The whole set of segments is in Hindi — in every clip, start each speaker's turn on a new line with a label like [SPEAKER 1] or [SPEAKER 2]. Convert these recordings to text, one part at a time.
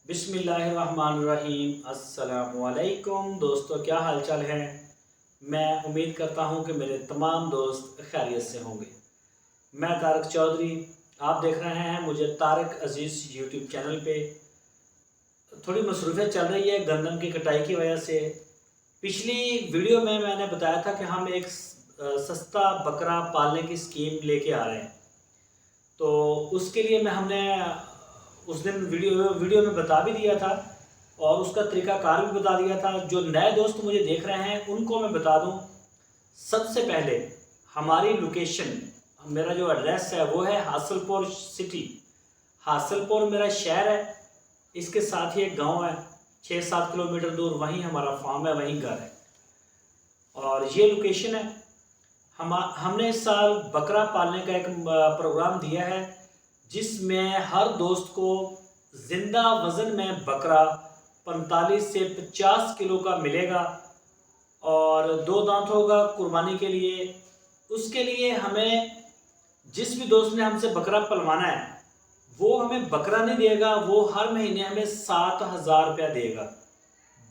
[SPEAKER 1] बिस्मिल्लाहिर्रहमानिर्रहीम। अस्सलामुअलैकुम दोस्तों, क्या हालचाल है। मैं उम्मीद करता हूँ कि मेरे तमाम दोस्त खैरियत से होंगे। मैं तारक चौधरी, आप देख रहे हैं मुझे तारक अजीज़ यूट्यूब चैनल पे। थोड़ी मसरूफ़ियत चल रही है गंदम की कटाई की वजह से। पिछली वीडियो में मैंने बताया था कि हम एक सस्ता बकरा पालने की स्कीम लेके आ रहे हैं। तो उसके लिए हमने उस दिन वीडियो में बता भी दिया था और उसका तरीक़ाकार भी बता दिया था। जो नए दोस्त मुझे देख रहे हैं उनको मैं बता दूं, सबसे पहले हमारी लोकेशन, मेरा जो एड्रेस है वो है हासलपुर सिटी। हासलपुर मेरा शहर है, इसके साथ ही एक गांव है 6-7 किलोमीटर दूर, वहीं हमारा फार्म है, वहीं घर है और ये लोकेशन है। हमने इस साल बकरा पालने का एक प्रोग्राम दिया है जिसमें हर दोस्त को ज़िंदा वज़न में बकरा 45 से 50 किलो का मिलेगा और 2 दांत होगा कुर्बानी के लिए। उसके लिए हमें, जिस भी दोस्त ने हमसे बकरा पलवाना है वो हमें बकरा नहीं देगा, वो हर महीने हमें 7,000 रुपया देगा।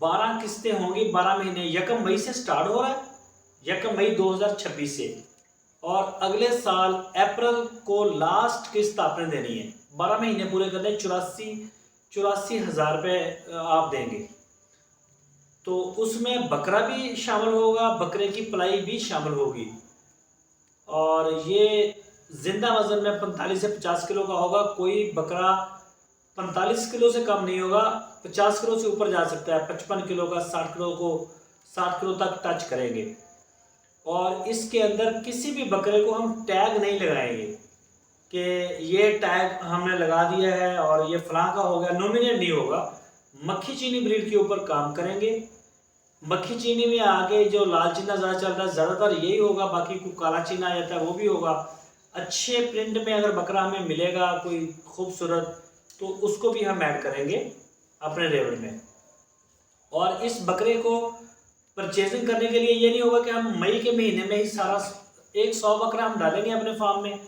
[SPEAKER 1] 12 किस्तें होंगी, 12 महीने। 1 मई से स्टार्ट हो रहा है, 1 मई 2026 से, और अगले साल अप्रैल को लास्ट किस्त आपने देनी है। 12 महीने पूरे करने, 84 हज़ार रुपये आप देंगे। तो उसमें बकरा भी शामिल होगा, बकरे की पलाई भी शामिल होगी और ये जिंदा वजन में 45 से 50 किलो का होगा। कोई बकरा 45 किलो से कम नहीं होगा, 50 किलो से ऊपर जा सकता है, 55 किलो का, 60 किलो तक टच करेंगे। और इसके अंदर किसी भी बकरे को हम टैग नहीं लगाएंगे कि ये टैग हमने लगा दिया है और ये फलां का हो गया, नॉमिनेट नहीं होगा। मक्खी चीनी ब्रीड के ऊपर काम करेंगे। मक्खी चीनी में आगे जो लाल चीना ज़्यादा चल रहा है, ज़्यादातर यही होगा, बाकी कोई काला चीना आ जाता है वो भी होगा। अच्छे प्रिंट में अगर बकरा हमें मिलेगा कोई खूबसूरत, तो उसको भी हम ऐड करेंगे अपने रेवड़ में। और इस बकरे को परचेजिंग करने के लिए ये नहीं होगा कि हम मई के महीने में ही सारा 100 बकरा हम डालेंगे अपने फार्म में,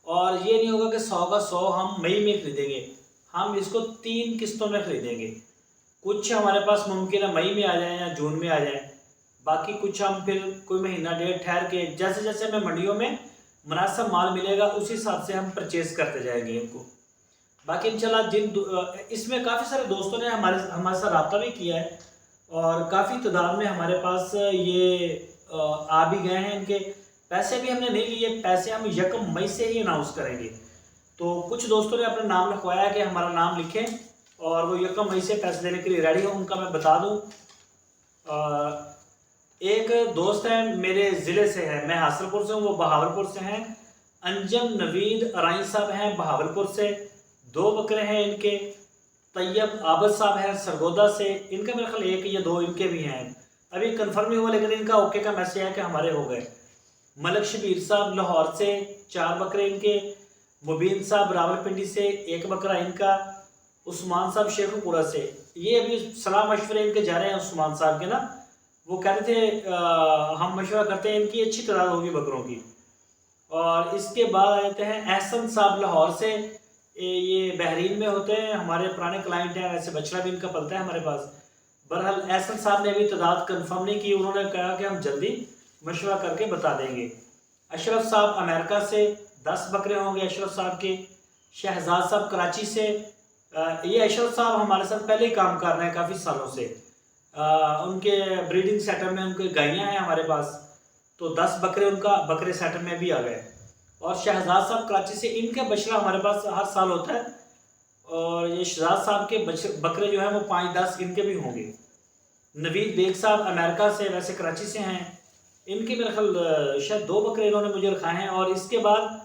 [SPEAKER 1] और ये नहीं होगा कि 100 का 100 हम मई में खरीदेंगे। हम इसको 3 किस्तों में खरीदेंगे। कुछ हमारे पास मुमकिन है मई में आ जाए या जून में आ जाए, बाकी कुछ हम फिर कोई महीना डेढ़ ठहर के, जैसे जैसे हमें मंडियों में मुनासिब माल मिलेगा उसी हिसाब से हम परचेज करते जाएंगे इनको। बाकी इंशाल्लाह इसमें काफ़ी सारे दोस्तों ने हमारे साथ रब्ता भी किया है और काफ़ी तादाद में हमारे पास ये आ भी गए हैं। इनके पैसे भी हमने नहीं लिए, पैसे हम 1 मई से ही अनाउंस करेंगे। तो कुछ दोस्तों ने अपना नाम लिखवाया कि हमारा नाम लिखें और वो 1 मई से पैसे देने के लिए रेडी हो। उनका मैं बता दूं, एक दोस्त है मेरे ज़िले से है, मैं हासलपुर से हूँ, वो बहावलपुर से हैं। अंजम नवीद अराई साहब हैं बहावलपुर से। 2 बकरे हैं इनके। तैयब आबद साहब हैं सरगोदा से, इनका मेरे ख्याल 1 या 2 इनके भी हैं। अभी कंफर्म नहीं हुआ लेकिन इनका ओके का मैसेज है कि हमारे हो गए। मलक शबीर साहब लाहौर से 4 बकरे इनके। मुबीन साहब रावलपिंडी से 1 बकरा इनका। उस्मान साहब शेखुपुरा से, ये अभी सलाह मशवरे इनके जा रहे हैं उस्मान साहब के ना, वो कह रहे थे हम मशवरा करते हैं, इनकी अच्छी तादाद होगी बकरों की। और इसके बाद आते हैं एहसन साहब लाहौर से, ये बहरीन में होते हैं, हमारे पुराने क्लाइंट हैं, वैसे बछड़ा भी इनका पलता है हमारे पास। बहरहाल एहसन साहब ने अभी तादाद कंफर्म नहीं की, उन्होंने कहा कि हम जल्दी मशवरा करके बता देंगे। अशरफ साहब अमेरिका से 10 बकरे होंगे अशरफ साहब के। शहजाद साहब कराची से, ये अशरफ साहब हमारे साथ पहले ही काम कर रहे हैं काफ़ी सालों से। उनके ब्रीडिंग सेटअप में उनके गायें हैं हमारे पास, तो 10 बकरे उनका बकरे सेटअप में भी आ गए। और शहजाद साहब कराची से, इनका बछड़ा हमारे पास हर साल होता है और ये शहजाद साहब के बकरे जो हैं वो 5-10 इनके भी होंगे। नवीद बेग साहब अमेरिका से, वैसे कराची से हैं, इनके मेरे ख्याल शायद 2 बकरे इन्होंने मुझे रखाए हैं। और इसके बाद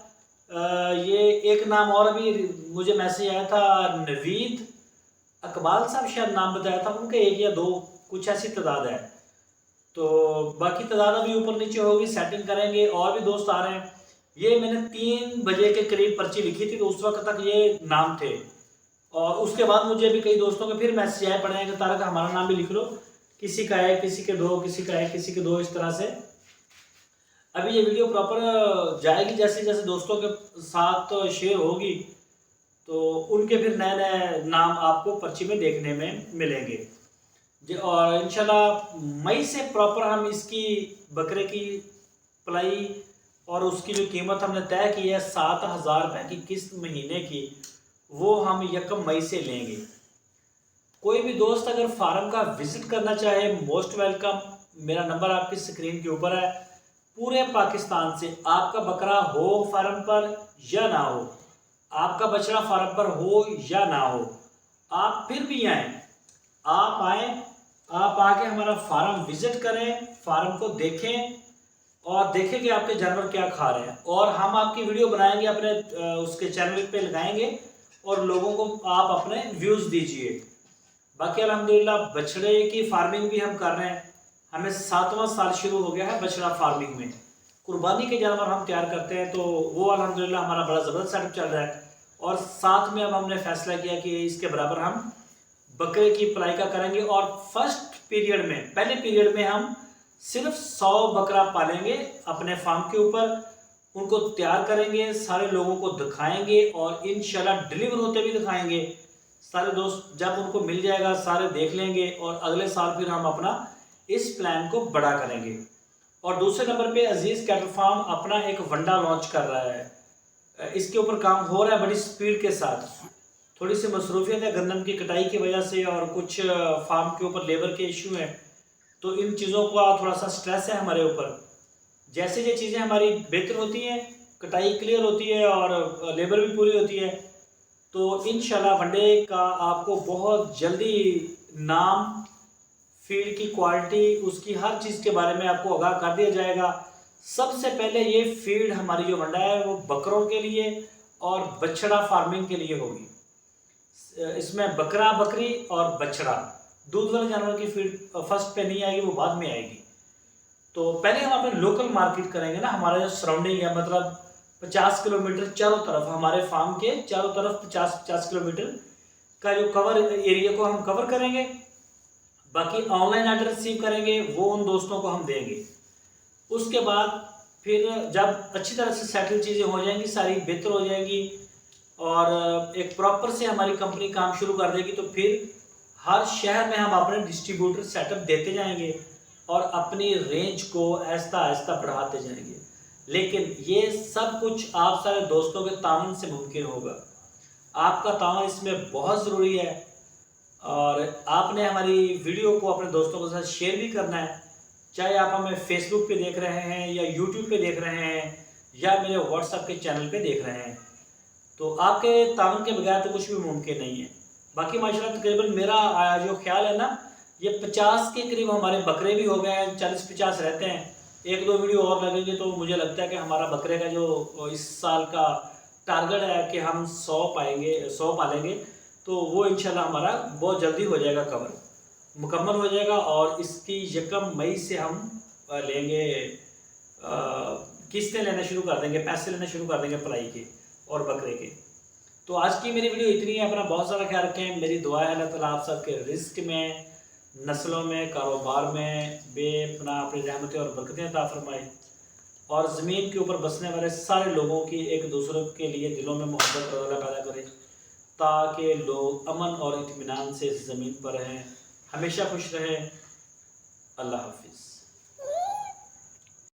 [SPEAKER 1] ये एक नाम और अभी मुझे मैसेज आया था, नवीद अकबाल साहब शायद नाम बताया था, उनके 1 या 2 कुछ ऐसी तादाद है। तो बाकी तादाद अभी ऊपर नीचे होगी, सेटिंग करेंगे। और भी दोस्त आ रहे हैं। ये मैंने 3 बजे के करीब पर्ची लिखी थी, तो उस वक्त तक ये नाम थे। और उसके बाद मुझे भी कई दोस्तों के फिर मैसेज आए पड़े हैं कि तारक हमारा नाम भी लिख लो, किसी का है, किसी के 2, किसी का है, किसी के 2, इस तरह से। अभी ये वीडियो प्रॉपर जाएगी, जैसे जैसे दोस्तों के साथ शेयर होगी तो उनके फिर नए नए नाम आपको पर्ची में देखने में मिलेंगे जी। और इंशाल्लाह मई से प्रॉपर हम इसकी बकरे की पलाई और उसकी जो कीमत हमने तय की है 7,000 रुपये की किस्त महीने की, वो हम 1 मई से लेंगे। कोई भी दोस्त अगर फार्म का विजिट करना चाहे, मोस्ट वेलकम। मेरा नंबर आपकी स्क्रीन के ऊपर है। पूरे पाकिस्तान से आपका बकरा हो फार्म पर या ना हो, आपका बछड़ा फार्म पर हो या ना हो, आप फिर भी आए, आप आए, आप आके हमारा फार्म विजिट करें, फार्म को देखें और देखें कि आपके जानवर क्या खा रहे हैं। और हम आपकी वीडियो बनाएंगे, अपने उसके चैनल पे लगाएंगे और लोगों को आप अपने व्यूज़ दीजिए। बाकी अल्हम्दुलिल्लाह बछड़े की फार्मिंग भी हम कर रहे हैं। हमें 7वां साल शुरू हो गया है बछड़ा फार्मिंग में। कुर्बानी के जानवर हम तैयार करते हैं, तो वो अल्हम्दुलिल्लाह हमारा बड़ा ज़बरदस्त सेटअप चल रहा है। और साथ में अब हमने फैसला किया कि इसके बराबर हम बकरे की पलाई का करेंगे। और फर्स्ट पीरियड में, पहले पीरियड में हम सिर्फ 100 बकरा पालेंगे अपने फार्म के ऊपर, उनको तैयार करेंगे, सारे लोगों को दिखाएंगे और इंशाल्लाह डिलीवर होते भी दिखाएंगे। सारे दोस्त जब उनको मिल जाएगा सारे देख लेंगे और अगले साल फिर हम अपना इस प्लान को बड़ा करेंगे। और दूसरे नंबर पे अजीज़ कैटल फार्म अपना एक वंडा लॉन्च कर रहा है। इसके ऊपर काम हो रहा है बड़ी स्पीड के साथ। थोड़ी सी मसरूफियत है गंदम की कटाई की वजह से और कुछ फार्म के ऊपर लेबर के इशू हैं, तो इन चीज़ों का थोड़ा सा स्ट्रेस है हमारे ऊपर। जैसे ये चीज़ें हमारी बेहतर होती हैं, कटाई क्लियर होती है और लेबर भी पूरी होती है, तो इंशाल्लाह वनडे का आपको बहुत जल्दी नाम, फीड की क्वालिटी, उसकी हर चीज़ के बारे में आपको आगाह कर दिया जाएगा। सबसे पहले ये फीड हमारी जो वंडा है वो बकरों के लिए और बछड़ा फार्मिंग के लिए होगी। इसमें बकरा, बकरी और बछड़ा, दूध वाले जानवर की फीड फर्स्ट पे नहीं आएगी, वो बाद में आएगी। तो पहले हम अपने लोकल मार्केट करेंगे ना, हमारा जो सराउंडिंग है, मतलब 50 किलोमीटर चारों तरफ, हमारे फार्म के चारों तरफ 50-50 किलोमीटर का जो कवर एरिया को हम कवर करेंगे। बाकी ऑनलाइन ऑर्डर रिसीव करेंगे, वो उन दोस्तों को हम देंगे। उसके बाद फिर जब अच्छी तरह से सेटल चीज़ें हो जाएंगी, सारी बेहतर हो जाएंगी और एक प्रॉपर से हमारी कंपनी काम शुरू कर देगी, तो फिर हर शहर में हम अपने डिस्ट्रीब्यूटर सेटअप देते जाएंगे और अपनी रेंज को आहिस्ता आहिस्ता बढ़ाते जाएंगे। लेकिन ये सब कुछ आप सारे दोस्तों के ताउन से मुमकिन होगा। आपका ताउन इसमें बहुत ज़रूरी है और आपने हमारी वीडियो को अपने दोस्तों के साथ शेयर भी करना है। चाहे आप हमें फेसबुक पे देख रहे हैं या यूट्यूब पे देख रहे हैं या मेरे व्हाट्सएप के चैनल पे देख रहे हैं, तो आपके ताउन के बगैर तो कुछ भी मुमकिन नहीं है। बाकी माशाल्लाह तकरीबन मेरा जो ख्याल है ना, ये 50 के करीब हमारे बकरे भी हो गए हैं, 40-50 रहते हैं। 1-2 वीडियो और लगेंगे तो मुझे लगता है कि हमारा बकरे का जो इस साल का टारगेट है कि हम 100 पाएंगे, 100 पालेंगे, तो वो इंशाल्लाह हमारा बहुत जल्दी हो जाएगा, कवर मुकम्मल हो जाएगा। और इसकी 1 मई से हम लेंगे, किस्तें लेना शुरू कर देंगे, पैसे लेना शुरू कर देंगे पलाई के और बकरे के। तो आज की मेरी वीडियो इतनी है। अपना बहुत सारा ख्याल रखें। मेरी दुआ है अल्लाह ताला आप सबके रिस्क में, नस्लों में, कारोबार में बेपनाह अपनी रहमतें और बरकतें अता फरमाए और ज़मीन के ऊपर बसने वाले सारे लोगों की एक दूसरे के लिए दिलों में मोहब्बत और अल्लाह पैदा करे, ताकि लोग अमन और इत्मीनान से इस ज़मीन पर रहें, हमेशा खुश रहें। अल्लाह हाफिज़।